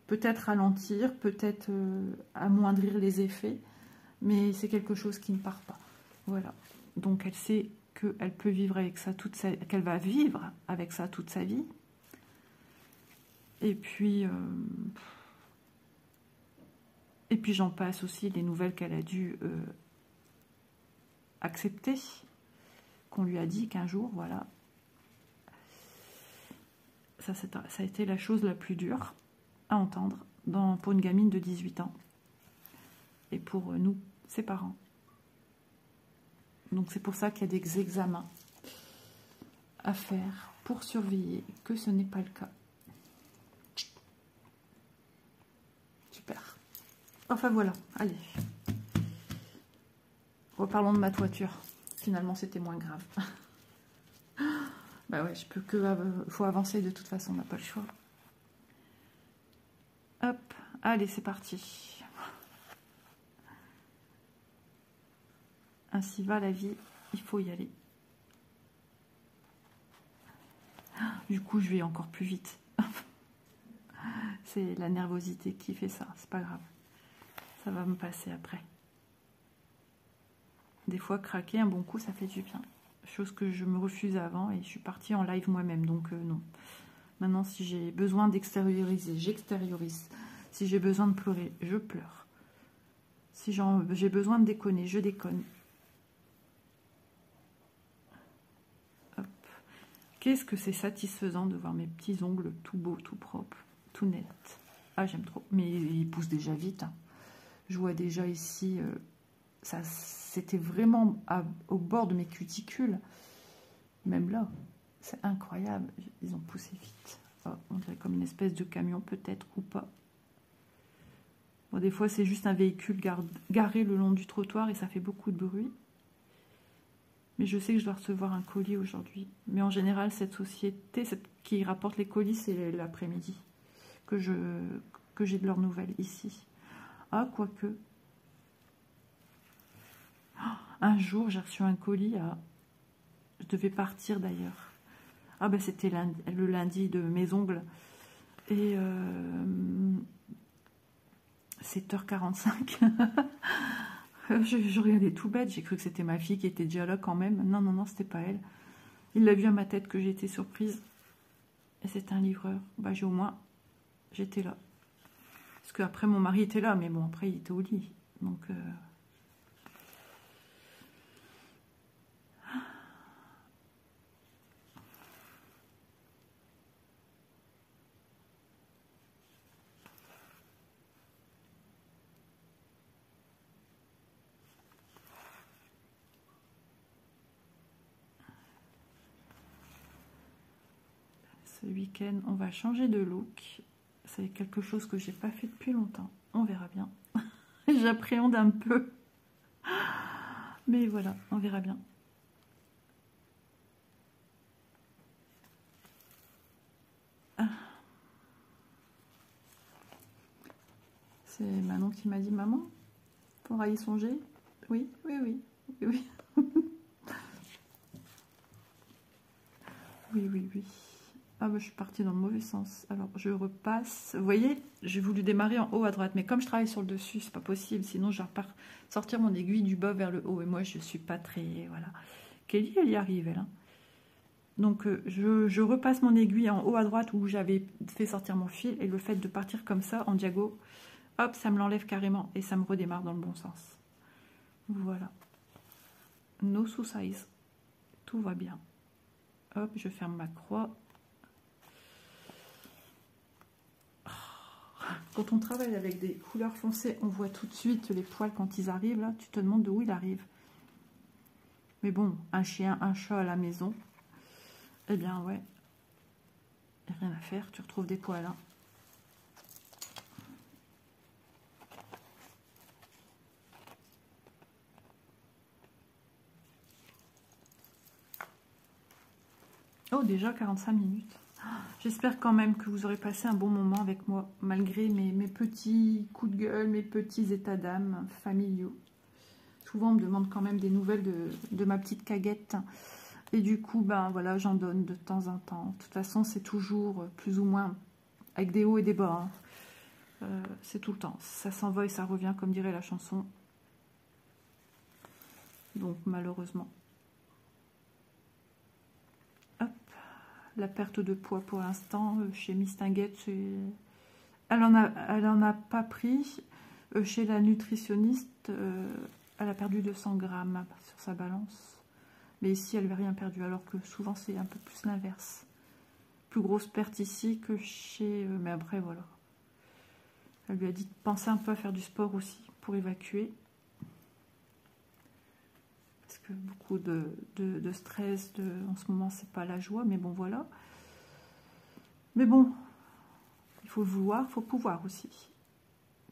Peut-être ralentir, peut-être amoindrir les effets, mais c'est quelque chose qui ne part pas. Voilà. Donc elle sait qu'elle peut vivre avec ça qu'elle va vivre avec ça toute sa vie. Et puis j'en passe aussi les nouvelles qu'elle a dû accepter, qu'on lui a dit qu'un jour, voilà, ça a été la chose la plus dure à entendre pour une gamine de 18 ans et pour nous, ses parents. Donc c'est pour ça qu'il y a des examens à faire pour surveiller que ce n'est pas le cas. Super. Enfin voilà, allez. Reparlons de ma toiture. Finalement c'était moins grave. Bah ouais, je peux que... faut avancer de toute façon, on n'a pas le choix. Hop, allez c'est parti. Ainsi va la vie, il faut y aller. Du coup, je vais encore plus vite. C'est la nervosité qui fait ça, c'est pas grave. Ça va me passer après. Des fois, craquer un bon coup, ça fait du bien. Chose que je me refusais avant et je suis partie en live moi-même, donc non. Maintenant, si j'ai besoin d'extérioriser, j'extériorise. Si j'ai besoin de pleurer, je pleure. Si j'ai besoin de déconner, je déconne. Qu'est-ce que c'est satisfaisant de voir mes petits ongles tout beaux, tout propres, tout nets. Ah, j'aime trop. Mais ils poussent déjà vite. Hein. Je vois déjà ici, ça, c'était vraiment au bord de mes cuticules. Même là, c'est incroyable. Ils ont poussé vite. Oh, on dirait comme une espèce de camion, peut-être, ou pas. Bon, des fois, c'est juste un véhicule garé le long du trottoir et ça fait beaucoup de bruit. Mais je sais que je dois recevoir un colis aujourd'hui. Mais en général, cette société qui rapporte les colis, c'est l'après-midi que j'ai de leurs nouvelles ici. Ah, quoique. Un jour, j'ai reçu un colis je devais partir d'ailleurs. Ah ben c'était le lundi de mes ongles. Et 7h45. Je regardais tout bête, j'ai cru que c'était ma fille qui était déjà là quand même. Non, non, non, c'était pas elle. Il l'a vu à ma tête que j'étais surprise. Et c'est un livreur. Bah, au moins, j'étais là. Parce qu'après, mon mari était là, mais bon, après, il était au lit. Donc... Ce week-end, on va changer de look. C'est quelque chose que j'ai pas fait depuis longtemps. On verra bien. J'appréhende un peu. Mais voilà, on verra bien. C'est Manon qui m'a dit, maman, faudra y songer. Oui, oui, oui, oui, oui. Oui, oui, oui. Ah bah, je suis partie dans le mauvais sens. Alors je repasse. Vous voyez, j'ai voulu démarrer en haut à droite, mais comme je travaille sur le dessus, c'est pas possible. Sinon, je repars sortir mon aiguille du bas vers le haut. Et moi, je suis pas très... Voilà. Kelly, elle y arrive, elle. Hein. Donc je repasse mon aiguille en haut à droite où j'avais fait sortir mon fil. Et le fait de partir comme ça, en diago, hop, ça me l'enlève carrément. Et ça me redémarre dans le bon sens. Voilà. No size. Tout va bien. Hop, je ferme ma croix. Quand on travaille avec des couleurs foncées, on voit tout de suite les poils quand ils arrivent. Là, tu te demandes d'où ils arrivent. Mais bon, un chien, un chat à la maison, eh bien ouais, y a rien à faire, tu retrouves des poils. Hein. Oh, déjà 45 minutes. J'espère quand même que vous aurez passé un bon moment avec moi, malgré mes petits coups de gueule, mes petits états d'âme familiaux. Souvent, on me demande quand même des nouvelles de ma petite caguette. Et du coup, ben voilà, j'en donne de temps en temps. De toute façon, c'est toujours plus ou moins avec des hauts et des bas. Hein. C'est tout le temps. Ça s'en va et ça revient, comme dirait la chanson. Donc, malheureusement. Hop. La perte de poids pour l'instant, chez Miss Tinguette, elle en a pas pris. Chez la nutritionniste, elle a perdu 200 grammes sur sa balance. Mais ici, elle n'avait rien perdu, alors que souvent, c'est un peu plus l'inverse. Plus grosse perte ici que chez... mais après, voilà. Elle lui a dit de penser un peu à faire du sport aussi, pour évacuer. Parce que beaucoup de stress, en ce moment, c'est pas la joie, mais bon, voilà. Mais bon, il faut vouloir, il faut pouvoir aussi.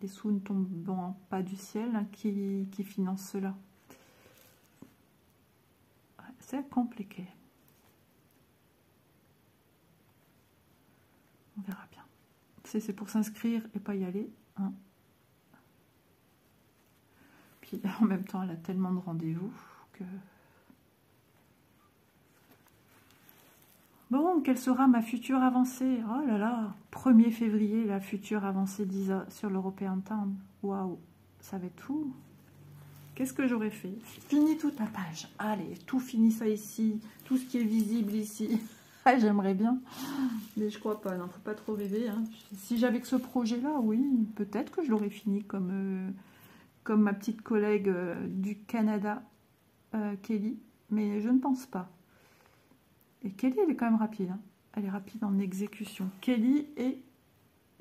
Les sous ne tombent pas du ciel, hein, qui financent cela. C'est compliqué. On verra bien. C'est pour s'inscrire et pas y aller. Hein. Puis en même temps, elle a tellement de rendez-vous que... Bon, quelle sera ma future avancée? Oh là là, 1er février, la future avancée d'Isa sur l'European Town. Waouh, ça va être fou. Qu'est-ce que j'aurais fait? Fini toute la page. Allez, tout finit ça ici. Tout ce qui est visible ici. Ah, j'aimerais bien. Mais je crois pas. Non, faut pas trop rêver. Hein. Si j'avais que ce projet-là, oui, peut-être que je l'aurais fini comme ma petite collègue du Canada, Kelly. Mais je ne pense pas. Et Kelly, elle est quand même rapide. Hein. Elle est rapide en exécution. Kelly et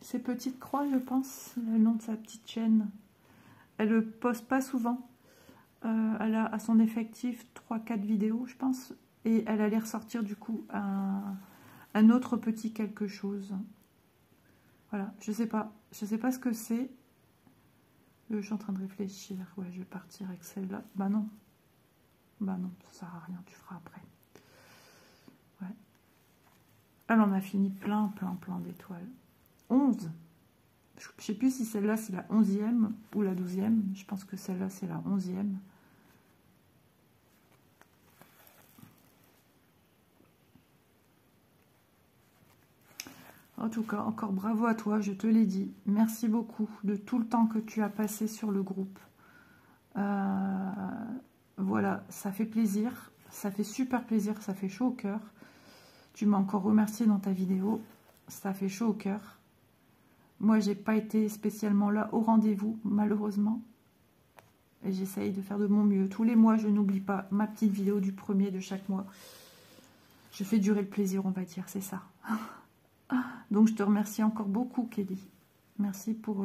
ses petites croix, je pense. Le nom de sa petite chaîne. Elle ne poste pas souvent. Elle a à son effectif 3-4 vidéos, je pense. Et elle allait ressortir du coup un autre petit quelque chose. Voilà, je sais pas. Je sais pas ce que c'est. Je suis en train de réfléchir. Ouais, je vais partir avec celle-là. Bah non. Bah non, ça sert à rien, tu feras après. Ouais. Elle en a fini plein d'étoiles. 11. Je ne sais plus si celle-là c'est la 11e ou la 12e. Je pense que celle-là c'est la 11e. En tout cas, encore bravo à toi, je te l'ai dit. Merci beaucoup de tout le temps que tu as passé sur le groupe. Voilà, ça fait plaisir. Ça fait super plaisir, ça fait chaud au cœur. Tu m'as encore remercié dans ta vidéo. Ça fait chaud au cœur. Moi, j'ai pas été spécialement là au rendez-vous, malheureusement. Et j'essaye de faire de mon mieux. Tous les mois, je n'oublie pas ma petite vidéo du 1er de chaque mois. Je fais durer le plaisir, on va dire, c'est ça. Donc, je te remercie encore beaucoup, Kelly. Merci pour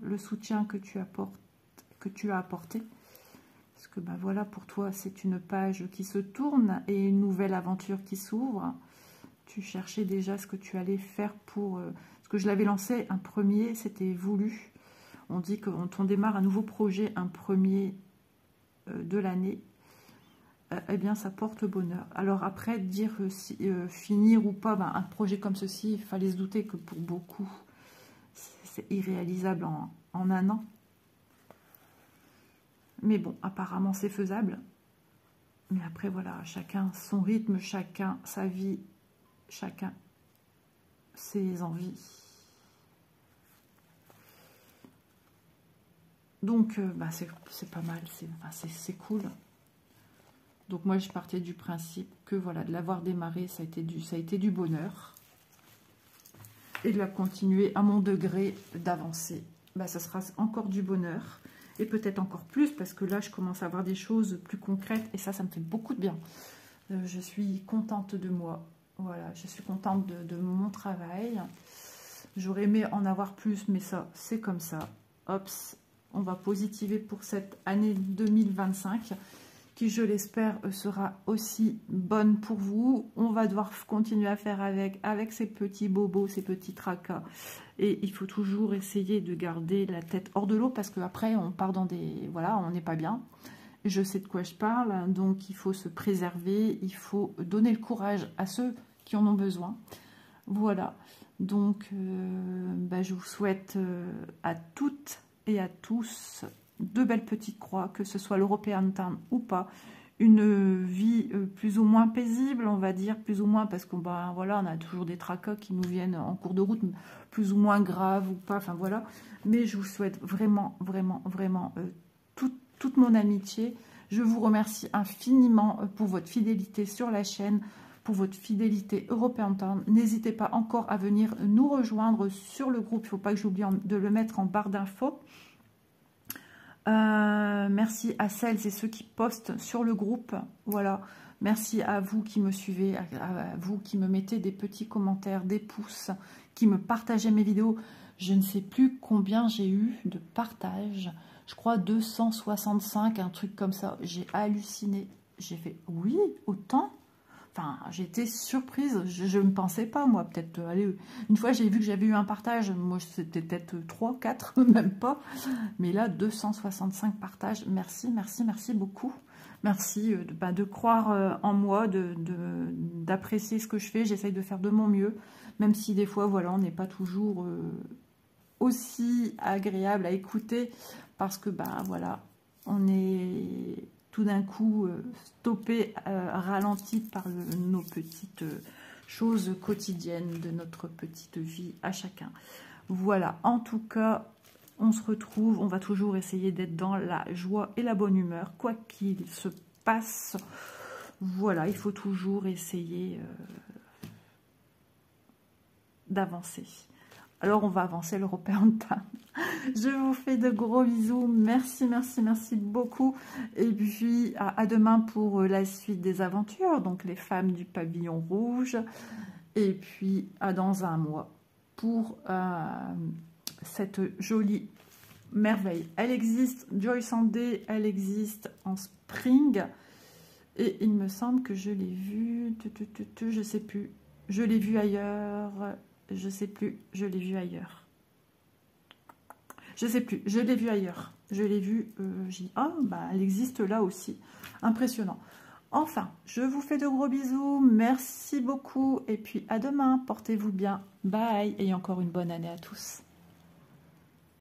le soutien que tu as apporté. Parce que, ben voilà, pour toi, c'est une page qui se tourne et une nouvelle aventure qui s'ouvre. Tu cherchais déjà ce que tu allais faire pour... parce que je l'avais lancé, un premier, c'était voulu. On dit qu'on démarre un nouveau projet, un premier de l'année. Eh bien, ça porte bonheur. Alors après, dire si, finir ou pas, ben, un projet comme ceci, il fallait se douter que pour beaucoup, c'est irréalisable en un an. Mais bon, apparemment, c'est faisable. Mais après, voilà, chacun son rythme, chacun sa vie, chacun ses envies. Donc, bah, c'est pas mal, c'est cool. Donc moi, je partais du principe que voilà, de l'avoir démarré, ça a été du bonheur. Et de la continuer à mon degré d'avancer, bah, ça sera encore du bonheur. Et peut-être encore plus, parce que là, je commence à avoir des choses plus concrètes. Et ça me fait beaucoup de bien. Je suis contente de moi. Voilà, je suis contente de mon travail. J'aurais aimé en avoir plus, mais ça, c'est comme ça. Hop, on va positiver pour cette année 2025, qui, je l'espère, sera aussi bonne pour vous. On va devoir continuer à faire avec ces petits bobos, ces petits tracas. Et il faut toujours essayer de garder la tête hors de l'eau, parce qu'après, on part dans des... Voilà, on n'est pas bien. Je sais de quoi je parle, donc il faut se préserver, il faut donner le courage à ceux qui en ont besoin. Voilà, donc bah, je vous souhaite à toutes et à tous de belles petites croix, que ce soit l'European Town ou pas, une vie plus ou moins paisible, on va dire, plus ou moins, parce qu'on bah, voilà, on a toujours des tracas qui nous viennent en cours de route, plus ou moins graves ou pas, enfin voilà. Mais je vous souhaite vraiment, vraiment, vraiment toute mon amitié. Je vous remercie infiniment pour votre fidélité sur la chaîne, pour votre fidélité European Town. N'hésitez pas encore à venir nous rejoindre sur le groupe. Il ne faut pas que j'oublie de le mettre en barre d'infos. Merci à celles et ceux qui postent sur le groupe. Voilà. Merci à vous qui me suivez, à vous qui me mettez des petits commentaires, des pouces, qui me partagez mes vidéos. Je ne sais plus combien j'ai eu de partages. Je crois 265, un truc comme ça. J'ai halluciné. J'ai fait, oui, autant. Enfin, j'ai été surprise. Je ne pensais pas, moi. Peut-être, allez, une fois, j'ai vu que j'avais eu un partage. Moi, c'était peut-être 3, 4, même pas. Mais là, 265 partages. Merci, merci, merci beaucoup. Merci de croire en moi, d'apprécier ce que je fais. J'essaye de faire de mon mieux. Même si des fois, voilà, on n'est pas toujours aussi agréable à écouter. Parce que, ben voilà, on est tout d'un coup stoppé, ralenti par nos petites choses quotidiennes de notre petite vie à chacun. Voilà, en tout cas, on se retrouve, on va toujours essayer d'être dans la joie et la bonne humeur, quoi qu'il se passe. Voilà, il faut toujours essayer d'avancer. Alors, on va avancer l'European Town. Je vous fais de gros bisous. Merci, merci, merci beaucoup. Et puis, à demain pour la suite des aventures. Donc, les femmes du pavillon rouge. Et puis, à dans un mois pour cette jolie merveille. Elle existe, Joy Sunday, elle existe en spring. Et il me semble que je l'ai vue, je sais plus. Je l'ai vue ailleurs. Je sais plus, je l'ai vu ailleurs. Je sais plus, je l'ai vu ailleurs. Je l'ai vu, j'ai dit, oh, bah, elle existe là aussi. Impressionnant. Enfin, je vous fais de gros bisous. Merci beaucoup. Et puis, à demain. Portez-vous bien. Bye. Et encore une bonne année à tous.